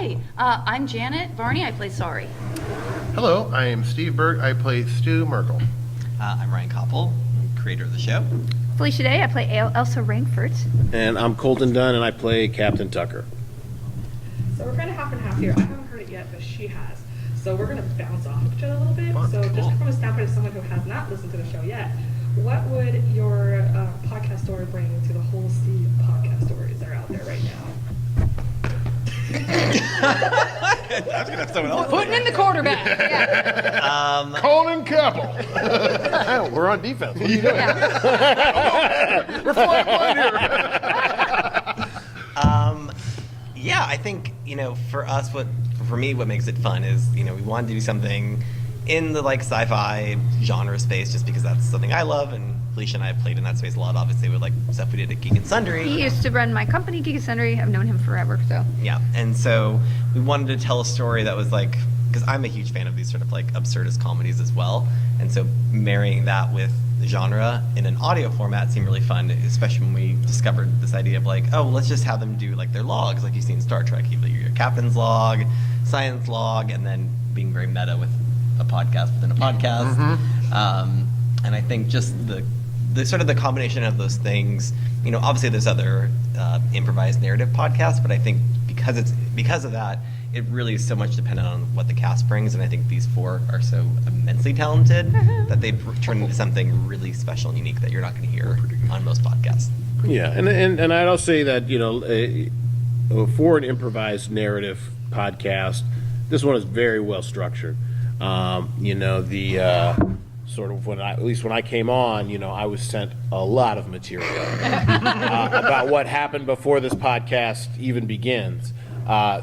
Alrighty. I'm Janet Varney. I play Sorry. Hello, I am Steve Berg. I play Stu Merkel. I'm Ryan Copple, creator of the show. Felicia Day, I play Elsa Rankfurt. And I'm Colton Dunn, and I play Captain Tucker. So we're kind of half and half here. I haven't heard it yet, but she has. So we're going to bounce off each other a little bit. Fun. So Cool. just from a standpoint of someone who has not listened to the show yet, what would your podcast story bring to the whole sea of podcast stories that are out there right now? I was going to have someone else. Putting in the quarterback. Yeah. Colton Copple. We're on defense. What are you doing? We're flying blind here. Yeah, I think, for us, for me, what makes it fun is, we wanted to do something in the sci-fi genre space just because that's something I love, and Felicia and I have played in that space a lot, obviously, with stuff we did at Geek and Sundry. He used to run my company, Geek and Sundry. I've known him forever, so. Yeah, and so we wanted to tell a story that was because I'm a huge fan of these sort of absurdist comedies as well, and so marrying that with the genre in an audio format seemed really fun, especially when we discovered this idea of let's just have them do their logs, like you see in Star Trek, your captain's log, science log, and then being very meta with a podcast within a podcast. Mm-hmm. And I think just the sort of the combination of those things, obviously there's other improvised narrative podcasts, but I think because of that, it really is so much dependent on what the cast brings, and I think these four are so immensely talented that they've turned into something really special and unique that you're not going to hear on most podcasts. Yeah, and I'd also say that, for an improvised narrative podcast, this one is very well structured. Sort of when I came on, I was sent a lot of material about what happened before this podcast even begins.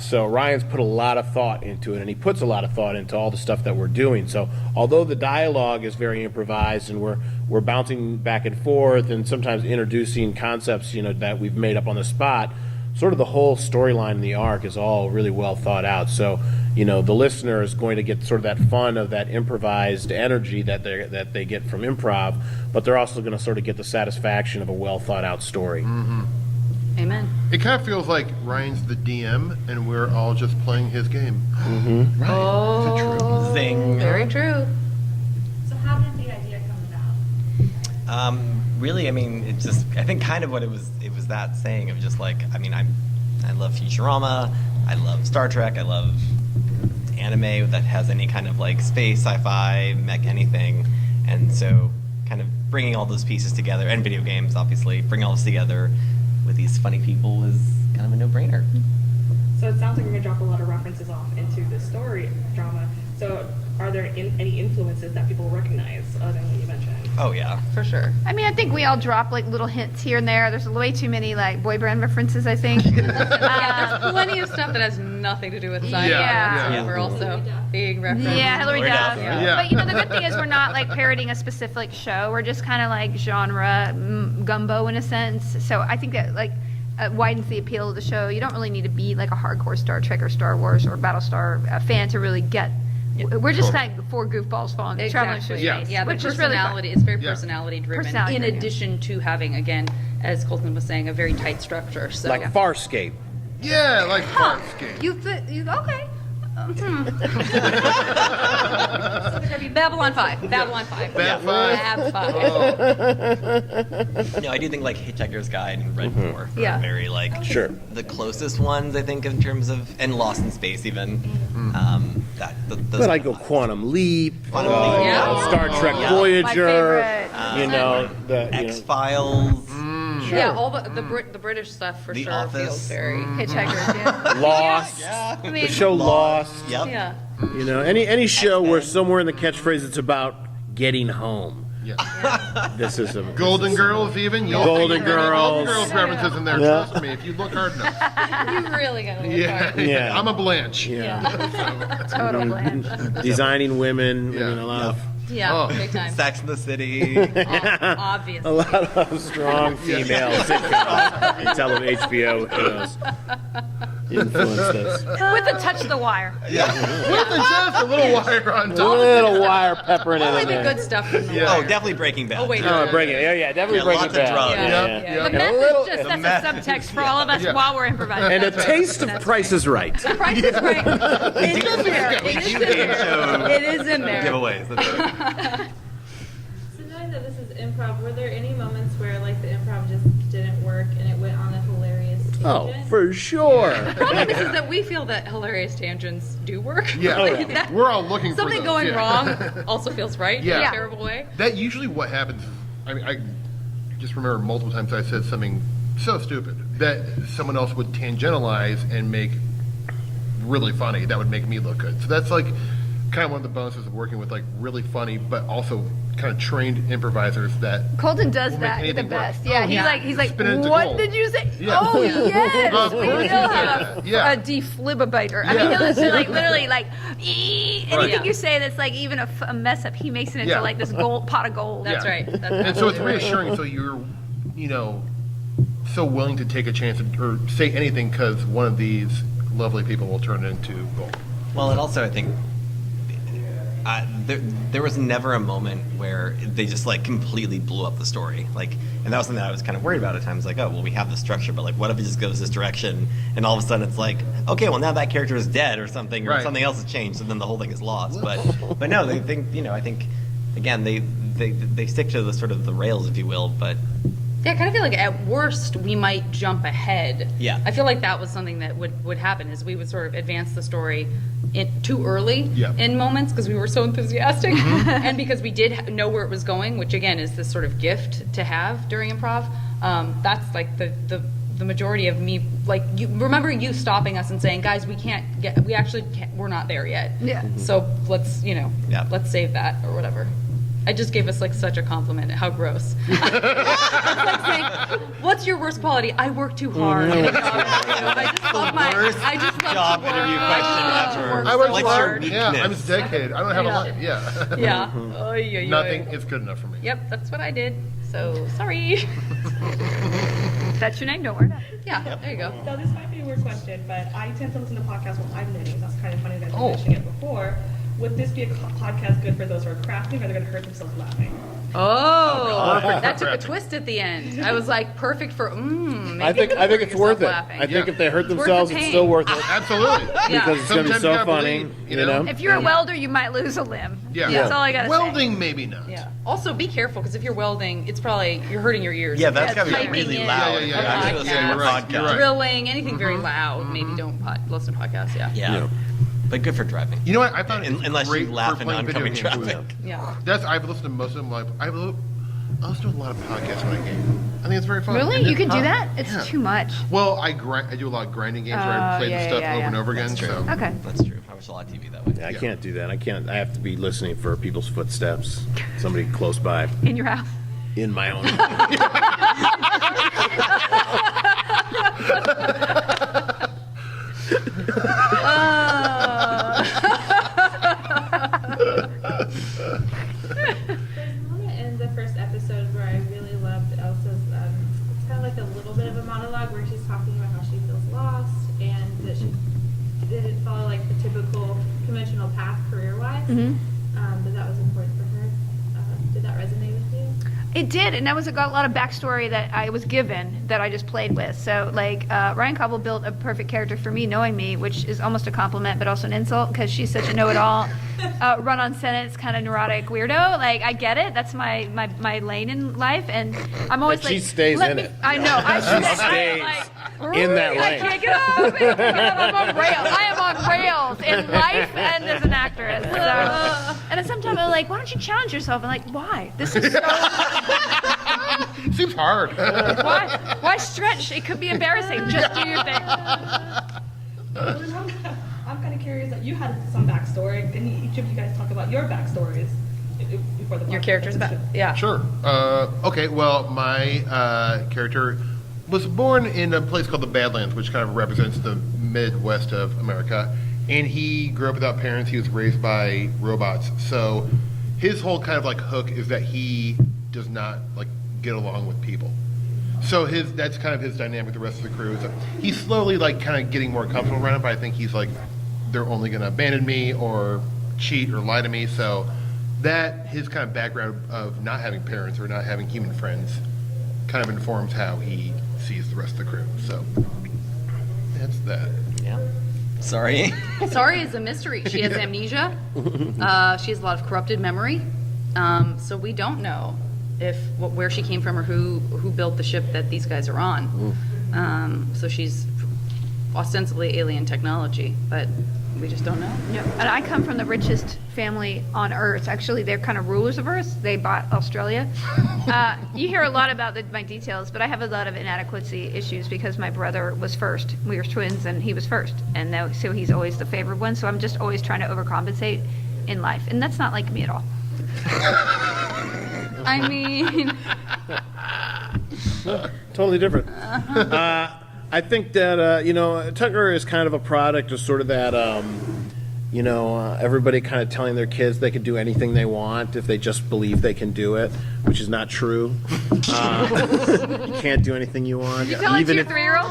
So Ryan's put a lot of thought into it, and he puts a lot of thought into all the stuff that we're doing. So although the dialogue is very improvised, and we're bouncing back and forth, and sometimes introducing concepts, that we've made up on the spot, sort of the whole storyline and the arc is all really well thought out. So, the listener is going to get sort of that fun of that improvised energy that they get from improv, but they're also going to sort of get the satisfaction of a well thought out story. Mm-hmm. Amen. It kind of feels like Ryan's the DM, and we're all just playing his game. Mm-hmm. Right. Oh, Is it true? Zing. Very true. So how did the idea come about? Really, it's just, I think kind of what it was that saying of just I love Futurama, I love Star Trek, I love anime that has any kind of space, sci-fi, mech, anything, and so kind of bringing all those pieces together, and video games, obviously, bringing all this together with these funny people was kind of a no-brainer. So it sounds like you're going to drop a lot of references off into the story drama. So are there any influences that people recognize other than what you mentioned? Oh, yeah. For sure. I mean, I think we all drop little hints here and there. There's way too many boy band references, I think. Yeah, there's plenty of stuff that has nothing to do with science. Yeah. We're also being referenced. Yeah, Hillary Duff. Yeah. But the good thing is we're not parodying a specific show. We're just kind of genre gumbo in a sense. So I think that widens the appeal of the show. You don't really need to be a hardcore Star Trek or Star Wars or Battlestar fan to really get. We're just four goofballs falling traveling through Exactly. space. Yeah, the which is really fun. personality is very Yeah. personality driven. Personality in driven. addition to having, again, as Colton was saying, a very tight structure. So Like Farscape. Yeah, like Farscape. You okay? Babylon 5. Babylon 5. Bab Bab 5. No, I do think Hitchhiker's Guide and Red Dwarf Yeah. are very Sure. the closest ones, I think, in terms of, and Lost in Space even. Those But I go Quantum Leap, Quantum Leap, yeah. Star Trek Yeah. Voyager, My X-Files. Yeah, all the British stuff for The sure Office. feels very. Hitchhikers, yeah. Lost, Yeah. I mean, the show Lost. Yep. Yeah. Any show X-Men. where somewhere in the catchphrase it's about getting home. Yeah. This is a Golden Girls, even. You'll Golden see many Golden Girls. Girls references in there. Yeah. Trust me, if you look hard enough. You really gotta look Yeah. hard. Yeah. I'm a Blanche. Yeah. total blanche. Designing women. Yeah. A lot of Yeah, Oh. big time. Sex in the City. Obviously. a lot of strong female sitcoms. You tell them HBO shows. influenced this. With a touch of the wire. Just a little wire on A top. little wire peppering it Only in the there. good stuff from the Oh, wire. definitely Breaking Bad. Oh, wait. Oh, Breaking it. Yeah, definitely Yeah, Breaking lots of Bad. drugs. Yeah. Yep, Yeah. yep. The And a meth little- is just, The that's meth. a subtext for all of us Yeah. while we're improvising. And a taste of Price is Right. Price is Right. It is in there. It is in there. It is in there. Giveaways. That's right. So knowing that this is improv, were there any moments where like the improv just didn't work and it went on a hilarious tangent? Oh, for sure. The problem is that we feel that hilarious tangents do work. Yeah. Oh, yeah. That- We're all looking for Something those, going yeah. wrong also feels right Yeah. in Yeah. a terrible way. That usually what happens. I mean, I just remember multiple times I said something so stupid that someone else would tangentialize and make really funny. That would make me look good. So that's like kind of one of the bonuses of working with like really funny, but also kind of trained improvisers that. Colton does Will make that the anything work. best. Yeah, Oh, he's yeah. like, Spin it into what gold. did you say? Yeah. Oh yes, Of we course will you have did. Yeah. a deflibator. I Yeah. mean, he'll just like literally like anything Right. you say that's like even a mess up, he makes it into Yeah. like this gold pot of gold. That's Yeah. right. That's And so it's absolutely right. reassuring. So you're, so willing to take a chance or say anything because one of these lovely people will turn it into gold. Well, and also I think there was never a moment where they just like completely blew up the story. Like, and that was something that I was kind of worried about at times. Like, oh, well, we have the structure, but like, what if it just goes this direction, and all of a sudden it's like, okay, well now that character is dead or something, or Right. something else has changed, and then the whole thing is lost. But no, they think I think again they stick to the sort of the rails, if you will, but. Yeah, I kind of feel like at worst we might jump ahead. Yeah. I feel like that was something that would happen is we would sort of advance the story too early Yeah. in moments because we were so enthusiastic and because we did know where it was going, which again is this sort of gift to have during improv. That's like the majority of me, like you remember you stopping us and saying, guys, we're not there yet. Yeah. So let's Yeah. let's save that or whatever. I just gave us like such a compliment. How gross. It's like saying, what's your worst quality? I work too hard. at a job interview. I just love job to work. interview I question love to ever. work I so work What's your hard. weakness? Yeah, I'm just dedicated. I don't have Yeah. a life. Yeah. Yeah. Oy, oy, oy. Nothing is good enough for me. Yep, that's what I did. So sorry. That's your name, don't worry about it. Yeah, there you go. Now, this might be a weird question, but I tend to listen to podcasts while I'm knitting. That's kind of funny that you Oh. mentioned it before. Would this be a podcast good for those who are crafting, or they're going to hurt themselves laughing? Oh, God. that took a twist at the end. I was like, perfect for, maybe I think you can hurt it's yourself worth it. laughing. I think Yeah. if they hurt It's worth themselves, the it's pain. still worth it Absolutely. Yeah. because it's gonna be Sometimes so you gotta funny. believe, You know. If you're a welder, you might lose a limb. Yeah. That's all I gotta say. Welding, maybe not. Yeah. Also, be careful because if you're welding, it's probably you're hurting your ears. Yeah, that's gotta be Typing really in loud. Yeah, yeah, a yeah. Actually listening to a You're right, you're podcast. right. Drilling, anything very loud. Maybe don't listen to podcasts. Yeah. Yeah. But good for driving. You know what? I found it Unless great you laugh for in playing video oncoming games. traffic. Yeah. I've listened to most of them. Like I listen to a lot of podcasts when I game. I think it's very fun. Really? And You then- can do that? It's yeah. too much. Well, I do a lot of grinding games where I play yeah, the stuff yeah, over and yeah. over again. That's true. So Okay. That's true. I watch a lot of TV that way. Yeah, I Yeah. can't do that. I have to be listening for people's footsteps. Somebody close by In your house. in my own. There's a moment in the first episode where I really loved Elsa's, it's kind of like a little bit of a monologue where she's talking about how she feels lost and that she didn't follow like the typical conventional path career-wise, but that was important for her. Did that resonate with you? It did, and that was got a lot of backstory that I was given that I just played with. So, like, Ryan Copple built a perfect character for me, knowing me, which is almost a compliment, but also an insult because she's such a know-it-all, run-on sentence kind of neurotic weirdo. Like, I get it. That's my lane in life, and I'm always But like, she stays let in me, it. I know. She stays in that I lane. can't get off it. I'm on rails. I am on rails in life and as an actress. So, and then sometimes I'm like, why don't you challenge yourself? I'm like, why? This is so. seems hard. Why stretch? It could be embarrassing. Just do your thing. I'm kind of curious that you had some backstory. Can each of you guys talk about your backstories before the Your podcast? character's about. Yeah. Sure. Okay. Well, my character was born in a place called the Badlands, which kind of represents the Midwest of America. And he grew up without parents. He was raised by robots. So his whole kind of like hook is that he does not like get along with people. So that's kind of his dynamic with the rest of the crew. So he's slowly like kind of getting more comfortable around it, but I think he's like, they're only going to abandon me or cheat or lie to me. So that his kind of background of not having parents or not having human friends kind of informs how he sees the rest of the crew. So that's that. Yeah. Sorry. Sorry is a mystery. She has amnesia. She has a lot of corrupted memory. So we don't know where she came from or who built the ship that these guys are on. So she's ostensibly alien technology, but we just don't know. Yeah, and I come from the richest family on Earth. Actually, they're kind of rulers of Earth. They bought Australia. You hear a lot about my details, but I have a lot of inadequacy issues because my brother was first. We were twins, and he was first, and so he's always the favored one. So I'm just always trying to overcompensate in life, and that's not like me at all. I mean, Totally different. I think that, Tucker is kind of a product of sort of that, everybody kind of telling their kids they can do anything they want if they just believe they can do it, which is not true. You can't do anything you want. You tell it to your 3-year-old?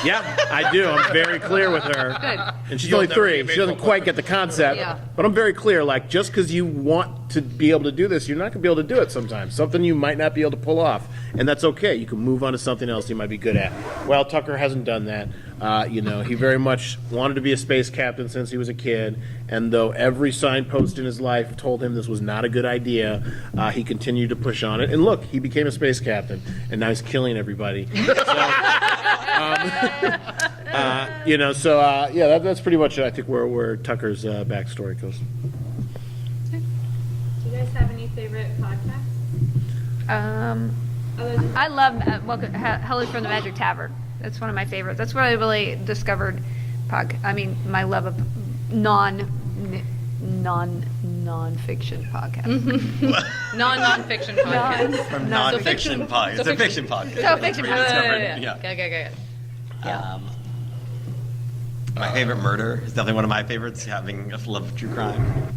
Yeah, I do. I'm very clear with her. Good. And she's You'll only never 3. get She made doesn't fun quite of. get the concept. Yeah. But I'm very clear, like, just because you want to be able to do this, you're not going to be able to do it sometimes. Something you might not be able to pull off. And that's okay. You can move on to something else you might be good at. Well, Tucker hasn't done that. He very much wanted to be a space captain since he was a kid. And though every signpost in his life told him this was not a good idea, he continued to push on it. And look, he became a space captain. And now he's killing everybody. That's pretty much, I think, where Tucker's backstory goes. Do you guys have any favorite podcasts? Other than I love Hello from the Magic Tavern. That's one of my favorites. That's where I really discovered my love of non-fiction podcast. non-fiction podcast. From non-fiction podcast. It's a fiction podcast. So fiction We podcast. discovered- Yeah. Okay. My favorite murder is definitely one of my favorites, having a love of true crime.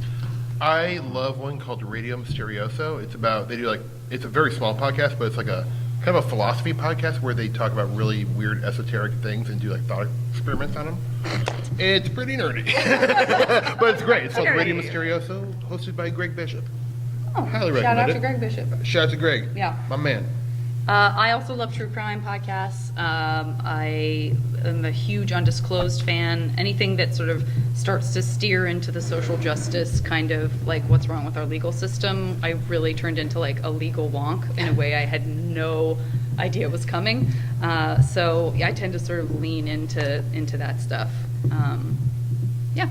I love one called Radio Mysterioso. It's a very small podcast, but it's like a kind of a philosophy podcast where they talk about really weird esoteric things and do like thought experiments on them. It's pretty nerdy, but it's great. It's called Radio Mysterioso, hosted by Greg Bishop. Highly recommend Shout out it. to Greg Bishop. Shout out to Greg. Yeah. My man. I also love true crime podcasts. I am a huge Undisclosed fan. Anything that sort of starts to steer into the social justice kind of like what's wrong with our legal system, I really turned into like a legal wonk in a way I had no idea was coming. So I tend to sort of lean into that stuff. Yeah.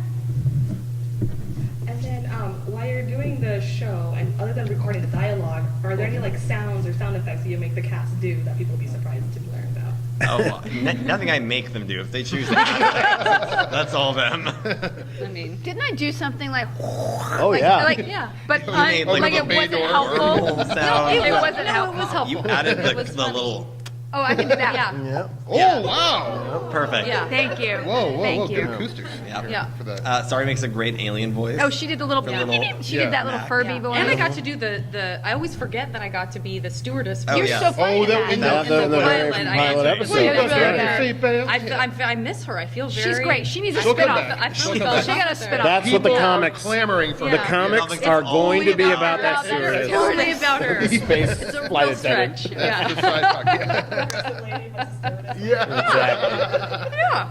And then while you're doing the show, and other than recording the dialogue, are there any like sounds or sound effects that you make the cast do that people will be surprised to learn about? Oh, nothing I make them do. If they choose to add that's all them. I mean, Didn't I do something like? Oh, yeah. yeah. But You made, like, it the wasn't door helpful. or sound. It wasn't No, helpful. it was helpful. You added It was the funny. little Oh, I can do that. Yeah. Oh, Yeah. wow. perfect. Yeah. Thank you. Whoa, Thank good you. acoustics. Yeah. Yeah. For that. Sorry makes a great alien voice. Oh, she did the little. The little- She Yeah. did that little Furby Yeah. voice. And I got to do the I always forget that I got to be the stewardess. Oh, You're yeah. so funny. Oh, in that- that. in That- the very pilot, I pilot answered. episode. Well, yeah, that's really right. good. I miss her. I feel very. She's great. She needs a She'll come spin-off. back. I feel She'll come felt back. She got a spin-off. That's what the People are comics. clamoring for The Yeah. comics It's are going to be only about that That's series. totally about her. Space It's a flight real attendant. stretch. It's Yeah. a sci-fi. Aggressive lady versus stewardess. Yeah. Exactly. Yeah.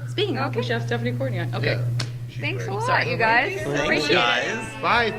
Speaking of, we should have Stephanie Courtney on. Okay. Yeah. She's Thanks a great. lot, Sorry. you guys. Thanks, Appreciate it. guys. Bye.